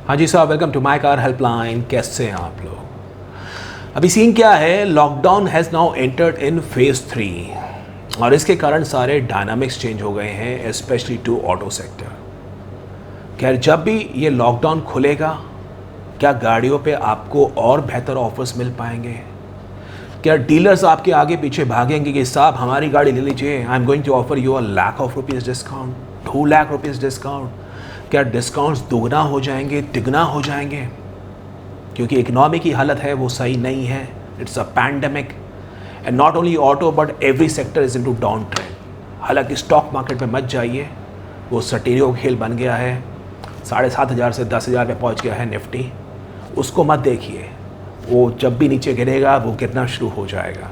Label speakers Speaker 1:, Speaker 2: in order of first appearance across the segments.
Speaker 1: हाँ जी साहब, welcome to my car helpline. कैसे हैं आप लोग? अभी सीन क्या है, lockdown has now entered in phase 3 और इसके कारण सारे डायनामिक्स चेंज हो गए हैं, स्पेशली टू ऑटो सेक्टर। खैर, जब भी ये लॉकडाउन खुलेगा, क्या गाड़ियों पे आपको और बेहतर ऑफर्स मिल पाएंगे? क्या डीलर्स आपके आगे पीछे भागेंगे कि साहब हमारी गाड़ी ले लीजिए, I am going to offer you ₹1,00,000 discount, ₹2,00,000 discount? क्या डिस्काउंट्स दुगना हो जाएंगे, तिगना हो जाएंगे? क्योंकि इकनॉमी की हालत है वो सही नहीं है। It's a pandemic and not only auto but every sector is into down trend. हालांकि स्टॉक मार्केट में मत जाइए, वो सटेरियो खेल बन गया है। 7,500 से 10,000 पे पहुंच गया है निफ्टी। उसको मत देखिए, वो जब भी नीचे गिरेगा वो गिरना शुरू हो जाएगा।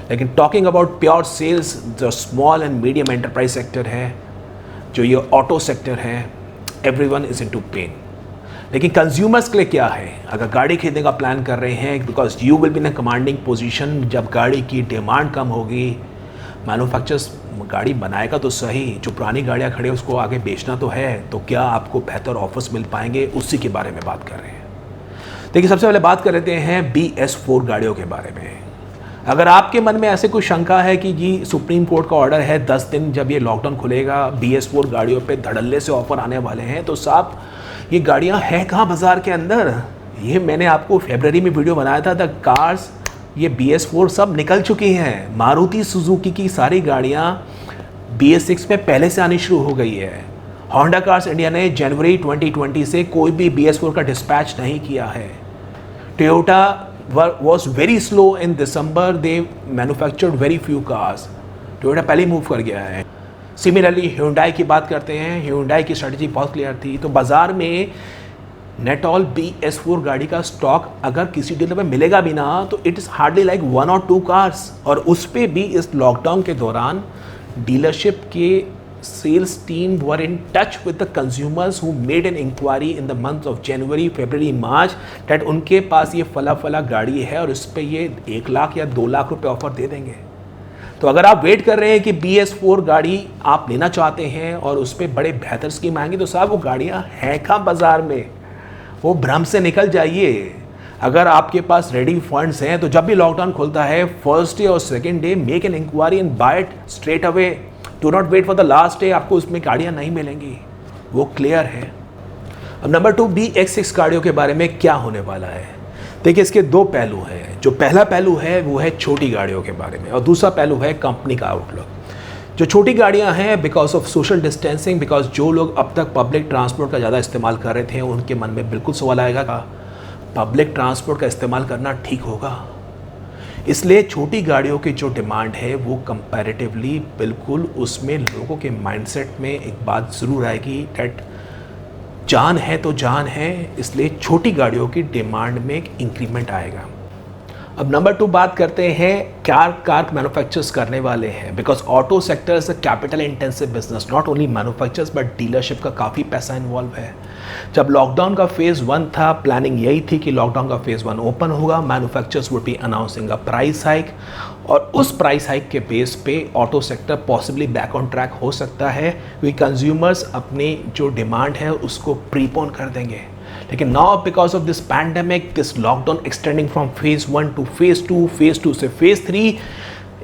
Speaker 1: लेकिन टॉकिंग अबाउट प्योर सेल्स, जो small and medium enterprise sector है, जो ये ऑटो सेक्टर है, एवरीवन इज इनटू पेन। लेकिन कंज्यूमर्स के लिए क्या है? अगर गाड़ी खरीदने का प्लान कर रहे हैं, because you will be in a commanding position, जब गाड़ी की डिमांड कम होगी, मैन्युफैक्चरर्स गाड़ी बनाएगा तो सही, जो पुरानी गाड़ियाँ खड़ी है उसको आगे बेचना तो है, तो क्या आपको बेहतर ऑफर्स मिल पाएंगे? उसी के बारे में बात कर रहे हैं। देखिए, सबसे पहले बात कर लेते हैं BS4 गाड़ियों के बारे में। अगर आपके मन में ऐसे कोई शंका है कि जी सुप्रीम कोर्ट का ऑर्डर है 10 दिन जब ये लॉकडाउन खुलेगा BS4 गाड़ियों पे धड़ल्ले से ऑफर आने वाले हैं, तो साहब ये गाड़ियां हैं कहाँ बाज़ार के अंदर? ये मैंने आपको फरवरी में वीडियो बनाया था, द कार्स, ये BS4 सब निकल चुकी हैं। मारुति सुजुकी की सारी गाड़ियां BS6 में पहले से आनी शुरू हो गई है। होंडा कार्स इंडिया ने जनवरी 2020 से कोई भी BS4 का डिस्पैच नहीं किया है। Toyota was very slow in December. They manufactured very few cars. Toyota पहले ही मूव कर गया है। सिमिलरली Hyundai की बात करते हैं, Hyundai की स्ट्रेटजी बहुत क्लियर थी। तो बाज़ार में नेटॉल BS4 गाड़ी का स्टॉक अगर किसी डीलर में मिलेगा भी ना, तो इट इज़ हार्डली लाइक 1 और 2 कार्स। और उस पर भी इस लॉकडाउन के दौरान डीलरशिप के sales team were in touch with the consumers who made an inquiry in the months of January, February, March that उनके पास ये फला गाड़ी है और इस पर ये 1 लाख या 2 लाख रुपए ऑफर दे देंगे। तो अगर आप वेट कर रहे हैं कि BS4 गाड़ी आप लेना चाहते हैं और उस पर बड़े बेहतर स्कीम आएंगे, तो साहब वो गाड़ियाँ हैं कहाँ बाज़ार में? वो भ्रम से निकल जाइए। अगर आपके पास रेडी फंड्स हैं तो जब भी लॉकडाउन खुलता है, फर्स्ट डे और second day make an enquiry and buy it straight away. Do not wait for the last day, आपको उसमें गाड़ियाँ नहीं मिलेंगी, वो क्लियर है। अब नंबर 2, BS6 गाड़ियों के बारे में क्या होने वाला है? देखिए, इसके 2 पहलू हैं। जो पहला पहलू है वो है छोटी गाड़ियों के बारे में, और दूसरा पहलू है कंपनी का आउटलुक। जो छोटी गाड़ियां हैं, because of social distancing, because जो लोग अब तक पब्लिक ट्रांसपोर्ट का ज़्यादा इस्तेमाल कर रहे थे, उनके मन में बिल्कुल सवाल आएगा कि पब्लिक ट्रांसपोर्ट का इस्तेमाल करना ठीक होगा। इसलिए छोटी गाड़ियों की जो डिमांड है वो कंपैरेटिवली बिल्कुल, उसमें लोगों के माइंडसेट में एक बात ज़रूर आएगी दैट जान है तो जान है, इसलिए छोटी गाड़ियों की डिमांड में एक इंक्रीमेंट आएगा। अब नंबर 2 बात करते हैं कार मैन्युफैक्चरर्स करने वाले हैं, because auto sector is a capital intensive business, not only manufacturers but dealership का काफ़ी पैसा इन्वॉल्व है। जब लॉकडाउन का फेज़ 1 था, प्लानिंग यही थी कि लॉकडाउन का फेज़ 1 ओपन होगा, manufacturers would be announcing a price hike, और उस प्राइस हाइक के बेस पे auto sector possibly back on track हो सकता है, क्योंकि कंज्यूमर्स अपनी जो डिमांड है उसको प्रीपोन कर देंगे। लेकिन now because of this pandemic, this lockdown extending from phase 1 to phase 2, phase 2 से फेज़ 3,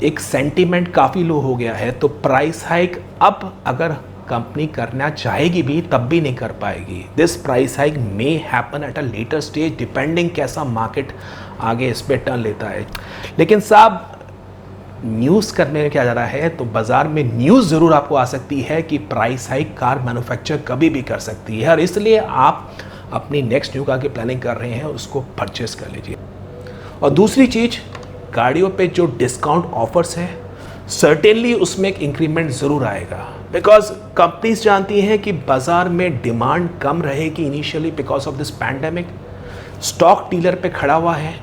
Speaker 1: एक सेंटीमेंट काफ़ी लो हो गया है। तो प्राइस हाइक अब अगर कंपनी करना चाहेगी भी तब भी नहीं कर पाएगी। This price hike may happen at a later stage, depending कैसा मार्केट आगे इस पर टर्न लेता है। लेकिन साहब, न्यूज़ करने में क्या जा रहा है, तो बाज़ार में न्यूज़ ज़रूर आपको आ सकती है कि प्राइस हाइक कार मैन्युफैक्चर कभी भी कर सकती है, और इसलिए आप अपनी नेक्स्ट न्यू कार की प्लानिंग कर रहे हैं उसको परचेस कर लीजिए। और दूसरी चीज़, गाड़ियों पे जो डिस्काउंट ऑफर्स हैं, सर्टेनली उसमें एक इंक्रीमेंट ज़रूर आएगा, बिकॉज कंपनीज जानती हैं कि बाज़ार में डिमांड कम रहेगी initially because of this pandemic. Stock dealer पे खड़ा हुआ है,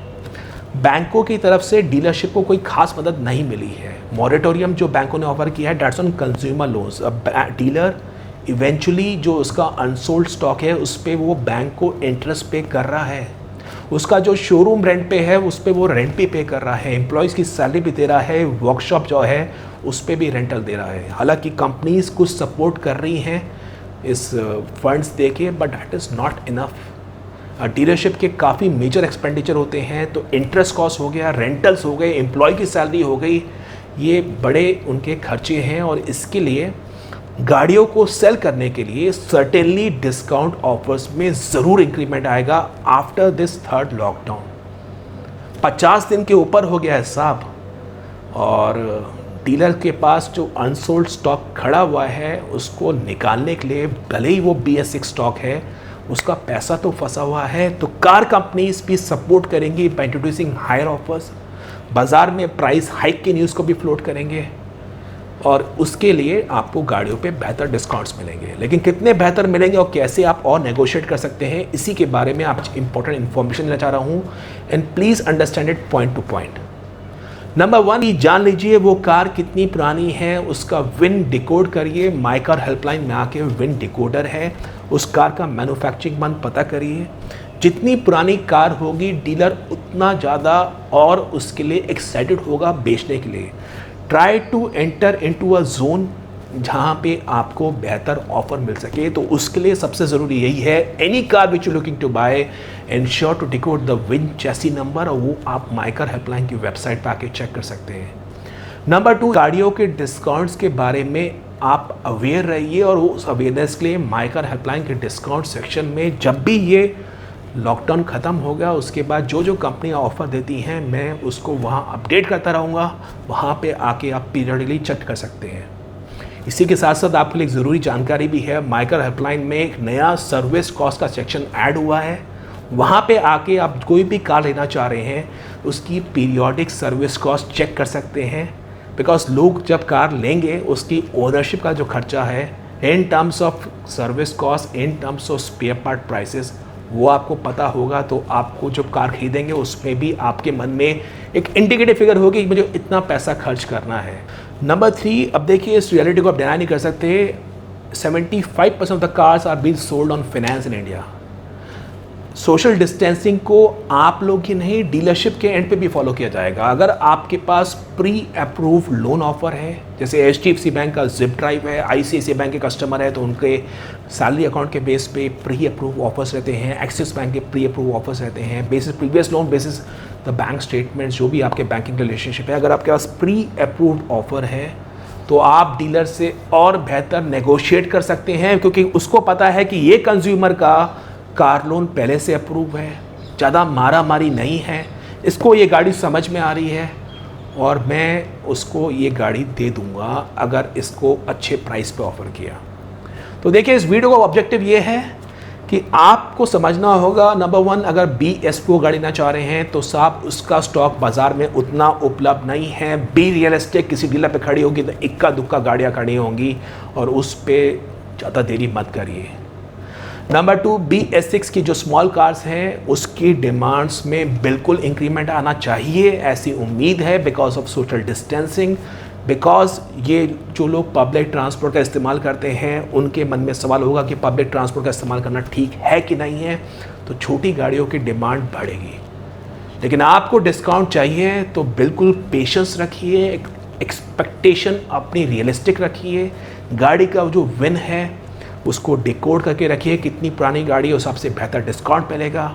Speaker 1: बैंकों की तरफ से डीलरशिप को कोई खास मदद नहीं मिली है। मॉरेटोरियम जो बैंकों ने ऑफर किया है, डेट्स ऑन कंज्यूमर लोन्स। अब डीलर इवेंचुअली जो उसका अनसोल्ड स्टॉक है उस पर वो बैंक को इंटरेस्ट पे कर रहा है, उसका जो शोरूम रेंट पे है उस पर वो रेंट भी पे कर रहा है, एम्प्लॉयज़ की सैलरी भी दे रहा है, वर्कशॉप जो है उस पर भी रेंटल दे रहा है। हालांकि कंपनीज कुछ सपोर्ट कर रही हैं इस फंड्स दे के, but that is not enough. Dealership के काफ़ी मेजर एक्सपेंडिचर होते हैं, तो इंटरेस्ट कॉस्ट हो गया, रेंटल्स हो गए, एम्प्लॉय की सैलरी हो गई, ये बड़े उनके खर्चे हैं। और इसके लिए गाड़ियों को सेल करने के लिए सर्टेनली डिस्काउंट ऑफर्स में ज़रूर इंक्रीमेंट आएगा आफ्टर दिस थर्ड लॉकडाउन। 50 दिन के ऊपर हो गया है साहब, और डीलर के पास जो अनसोल्ड स्टॉक खड़ा हुआ है उसको निकालने के लिए, भले ही वो BS6 स्टॉक है, उसका पैसा तो फंसा हुआ है। तो कार कंपनीज भी सपोर्ट करेंगी बाय इंट्रोड्यूसिंग हायर ऑफर्स, बाज़ार में प्राइस हाइक की न्यूज़ को भी फ्लोट करेंगे, और उसके लिए आपको गाड़ियों पे बेहतर डिस्काउंट्स मिलेंगे। लेकिन कितने बेहतर मिलेंगे और कैसे आप और नेगोशिएट कर सकते हैं, इसी के बारे में आप इंपॉर्टेंट इन्फॉर्मेशन देना चाह रहा हूँ, and please understand it point two point. Number 1, जान लीजिए वो कार कितनी पुरानी है, उसका विन डिकोड करिए। माई कार हेल्पलाइन में आके विन डिकोडर है, उस कार का मैन्युफैक्चरिंग मंथ पता करिए। जितनी पुरानी कार होगी डीलर उतना ज़्यादा और उसके लिए एक्साइटेड होगा बेचने के लिए। Try to enter into a zone जहाँ पे आपको बेहतर ऑफर मिल सके। तो उसके लिए सबसे ज़रूरी यही है, any car which you looking to buy, ensure to decode the VIN chassis number, और वो आप माई कार हेल्पलाइन की वेबसाइट पर आके चेक कर सकते हैं। नंबर 2, गाड़ियों के डिस्काउंट्स के बारे में आप अवेयर रहिए, और उस अवेयरनेस के लिए माई कार हेल्पलाइन के डिस्काउंट सेक्शन में जब भी ये लॉकडाउन ख़त्म हो गया उसके बाद जो जो कंपनियाँ ऑफ़र देती हैं मैं उसको वहाँ अपडेट करता रहूँगा, वहाँ पे आके आप पीरियडली चेक कर सकते हैं। इसी के साथ साथ आपके लिए एक ज़रूरी जानकारी भी है, माई कार हेल्पलाइन में एक नया सर्विस कॉस्ट का सेक्शन ऐड हुआ है। वहाँ पे आके आप कोई भी कार लेना चाह रहे हैं उसकी पीरियोडिक सर्विस कॉस्ट चेक कर सकते हैं, बिकॉज लोग जब कार लेंगे उसकी ओनरशिप का जो खर्चा है in terms of service cost, in terms of spare part prices, वो आपको पता होगा। तो आपको जब कार खरीदेंगे उसमें भी आपके मन में एक इंडिकेटिव फिगर होगी कि मुझे इतना पैसा खर्च करना है। नंबर 3, अब देखिए इस रियलिटी को आप डिनाई नहीं कर सकते, 75% of the cars are being sold on finance in India. Social distancing को आप लोग ही नहीं, डीलरशिप के एंड पे भी फॉलो किया जाएगा। अगर आपके पास प्री अप्रूव लोन ऑफर है, जैसे HDFC बैंक का जिप ड्राइव है, ICICI बैंक के कस्टमर है तो उनके सैलरी अकाउंट के बेस पे प्री अप्रूव ऑफर्स रहते हैं, एक्सिस बैंक के प्री अप्रूव ऑफर्स रहते हैं, basis previous loan, basis the bank statements, जो भी आपके बैंकिंग रिलेशनशिप है। अगर आपके पास प्री अप्रूव्ड ऑफर है तो आप डीलर से और बेहतर नेगोशिएट कर सकते हैं, क्योंकि उसको पता है कि ये कंज्यूमर का कार लोन पहले से अप्रूव है, ज़्यादा मारा मारी नहीं है, इसको ये गाड़ी समझ में आ रही है और मैं उसको ये गाड़ी दे दूंगा अगर इसको अच्छे प्राइस पे ऑफ़र किया। तो देखिए इस वीडियो का ऑब्जेक्टिव ये है कि आपको समझना होगा, नंबर 1, अगर BS4 गाड़ी ना चाह रहे हैं तो साहब उसका स्टॉक बाज़ार में उतना उपलब्ध नहीं है। बी रियलिस्टिक, किसी डीलर पे खड़ी होगी तो इक्का दुक्का गाड़ियाँ खड़ी होंगी और उस पर ज़्यादा देरी मत करिए। नंबर 2, BS6 की जो स्मॉल कार्स हैं उसकी डिमांड्स में बिल्कुल इंक्रीमेंट आना चाहिए, ऐसी उम्मीद है, because of social distancing, because ये जो लोग पब्लिक ट्रांसपोर्ट का इस्तेमाल करते हैं उनके मन में सवाल होगा कि पब्लिक ट्रांसपोर्ट का इस्तेमाल करना ठीक है कि नहीं है, तो छोटी गाड़ियों की डिमांड बढ़ेगी। लेकिन आपको डिस्काउंट चाहिए तो बिल्कुल पेशेंस रखिए, एक्सपेक्टेशन अपनी रियलिस्टिक रखिए, गाड़ी का जो विन है उसको डिकोड करके रखिए, कितनी पुरानी गाड़ी है उस हिसाब से बेहतर डिस्काउंट मिलेगा।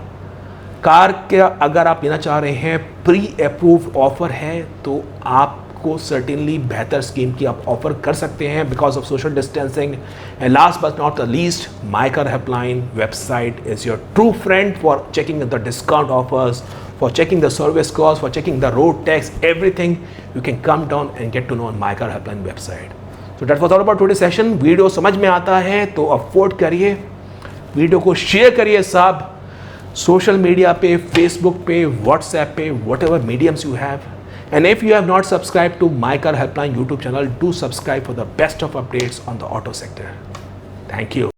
Speaker 1: कार के अगर आप लेना चाह रहे हैं प्री अप्रूव्ड ऑफर है तो आपको सर्टेनली बेहतर स्कीम की आप ऑफर कर सकते हैं because of social distancing. And last but not the least, my car helpline website is your true friend for checking the discount offers, for checking the service cost, for checking the road tax, everything you can come down and get to know on My Car Helpline website. So that was all about today's session. Video समझ में आता है तो afford करिए, video को share करिए साहब, social media पे, फेसबुक पे, व्हाट्सएप पे, whatever mediums you have. And if you have not subscribed to My Car Helpline YouTube channel, do subscribe for the best of updates on the auto sector. Thank you.